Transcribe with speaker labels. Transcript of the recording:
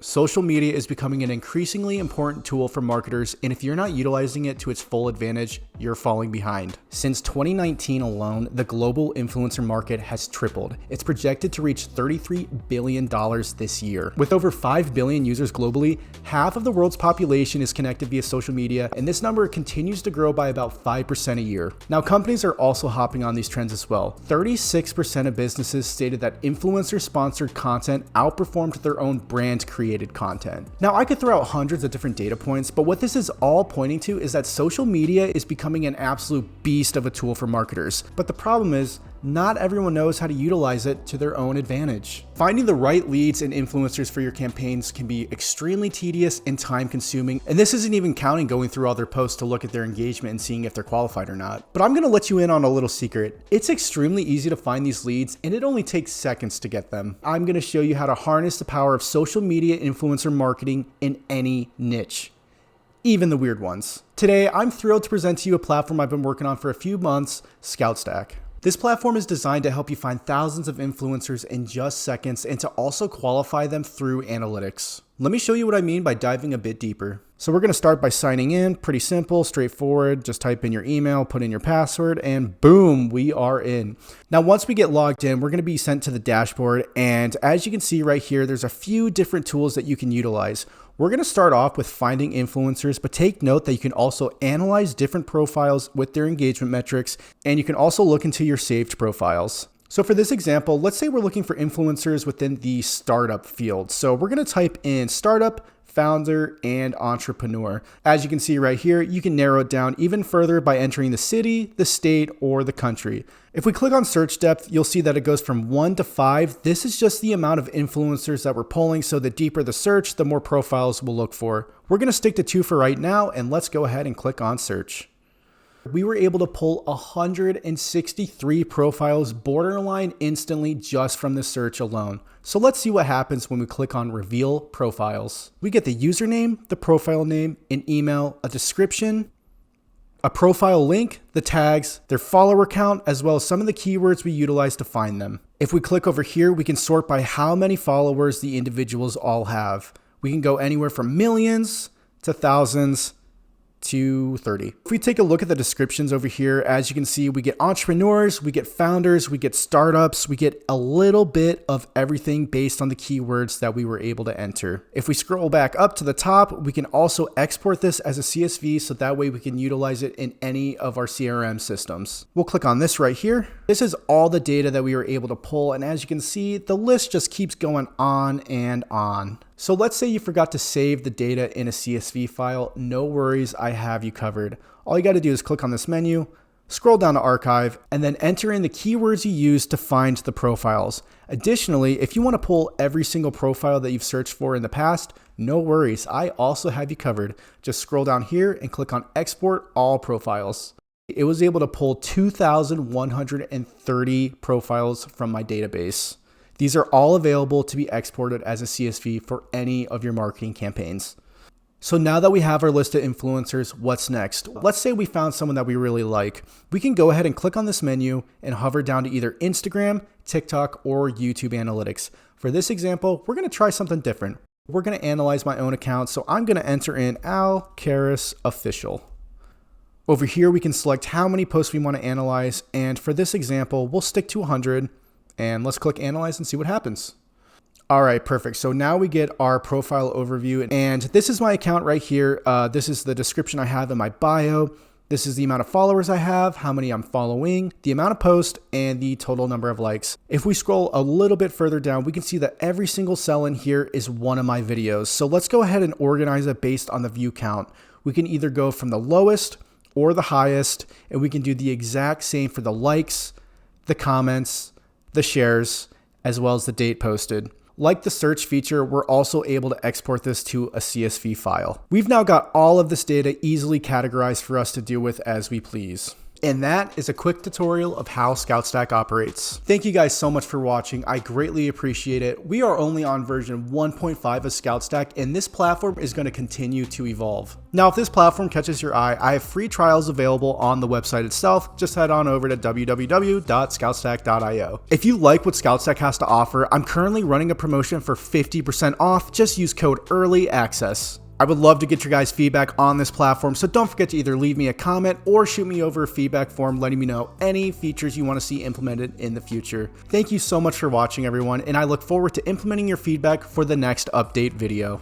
Speaker 1: Social media is becoming an increasingly important tool for marketers, and if you're not utilizing it to its full advantage, you're falling behind. Since 2019 alone, the global influencer market has tripled. It's projected to reach $33 billion this year. With over 5 billion users globally, half of the world's population is connected via social media, and this number continues to grow by about 5% a year. Now, companies are also hopping on these trends as well. 36% of businesses stated that influencer-sponsored content outperformed their own brand created content. Now, I could throw out hundreds of different data points, but what this is all pointing to is that social media is becoming an absolute beast of a tool for marketers. But the problem is, not everyone knows how to utilize it to their own advantage. Finding the right leads and influencers for your campaigns can be extremely tedious and time consuming, and this isn't even counting going through all their posts to look at their engagement and seeing if they're qualified or not. But I'm gonna let you in on a little secret. It's extremely easy to find these leads, and it only takes seconds to get them. I'm gonna show you how to harness the power of social media influencer marketing in any niche, even the weird ones. Today, I'm thrilled to present to you a platform I've been working on for a few months, ScoutStack. This platform is designed to help you find thousands of influencers in just seconds and to also qualify them through analytics. Let me show you what I mean by diving a bit deeper. So we're going to start by signing in. Pretty simple, straightforward. Just type in your email, put in your password, and boom, we are in. Now, once we get logged in, we're going to be sent to the dashboard. And as you can see right here, there's a few different tools that you can utilize. We're going to start off with finding influencers, but take note that you can also analyze different profiles with their engagement metrics, and you can also look into your saved profiles. So for this example, let's say we're looking for influencers within the startup field. So we're going to type in startup, founder, and entrepreneur. As you can see right here, you can narrow it down even further by entering the city, the state, or the country. If we click on search depth, you'll see that it goes from 1 to 5. This is just the amount of influencers that we're pulling, so the deeper the search, the more profiles we'll look for. We're going to stick to 2 for right now, and let's go ahead and click on search. We were able to pull 163 profiles borderline instantly just from the search alone. So let's see what happens when we click on reveal profiles. We get the username, the profile name, an email, a description, a profile link, the tags, their follower count, as well as some of the keywords we utilize to find them. If we click over here, we can sort by how many followers the individuals all have. We can go anywhere from millions to thousands to 30. If we take a look at the descriptions over here, as you can see, we get entrepreneurs, we get founders, we get startups, we get a little bit of everything based on the keywords that we were able to enter. If we scroll back up to the top, we can also export this as a CSV, so that way we can utilize it in any of our CRM systems. We'll click on this right here. This is all the data that we were able to pull, and as you can see, the list just keeps going on and on. So let's say you forgot to save the data in a CSV file. No worries, I have you covered. All you got to do is click on this menu, scroll down to archive, and then enter in the keywords you used to find the profiles. Additionally, if you want to pull every single profile that you've searched for in the past, no worries, I also have you covered. Just scroll down here and click on export all profiles. It was able to pull 2,130 profiles from my database. These are all available to be exported as a CSV for any of your marketing campaigns. So now that we have our list of influencers, what's next? Let's say we found someone that we really like. We can go ahead and click on this menu and hover down to either Instagram, TikTok, or YouTube Analytics. For this example, we're going to try something different. We're going to analyze my own account, so I'm going to enter in Al Karis Official. Over here, we can select how many posts we want to analyze, and for this example, we'll stick to 100. And let's click analyze and see what happens. All right, perfect. So now we get our profile overview, and this is my account right here. This is the description I have in my bio. This is the amount of followers I have, how many I'm following, the amount of posts, and the total number of likes. If we scroll a little bit further down, we can see that every single cell in here is one of my videos. So let's go ahead and organize it based on the view count. We can either go from the lowest or the highest, and we can do the exact same for the likes, the comments, the shares, as well as the date posted. Like the search feature, we're also able to export this to a CSV file. We've now got all of this data easily categorized for us to deal with as we please. And that is a quick tutorial of how ScoutStack operates. Thank you guys so much for watching. I greatly appreciate it. We are only on version 1.5 of ScoutStack, and this platform is going to continue to evolve. Now, if this platform catches your eye, I have free trials available on the website itself. Just head on over to www.scoutstack.io. If you like what ScoutStack has to offer, I'm currently running a promotion for 50% off. Just use code Early Access. I would love to get your guys' feedback on this platform, so don't forget to either leave me a comment or shoot me over a feedback form letting me know any features you want to see implemented in the future. Thank you so much for watching, everyone, and I look forward to implementing your feedback for the next update video.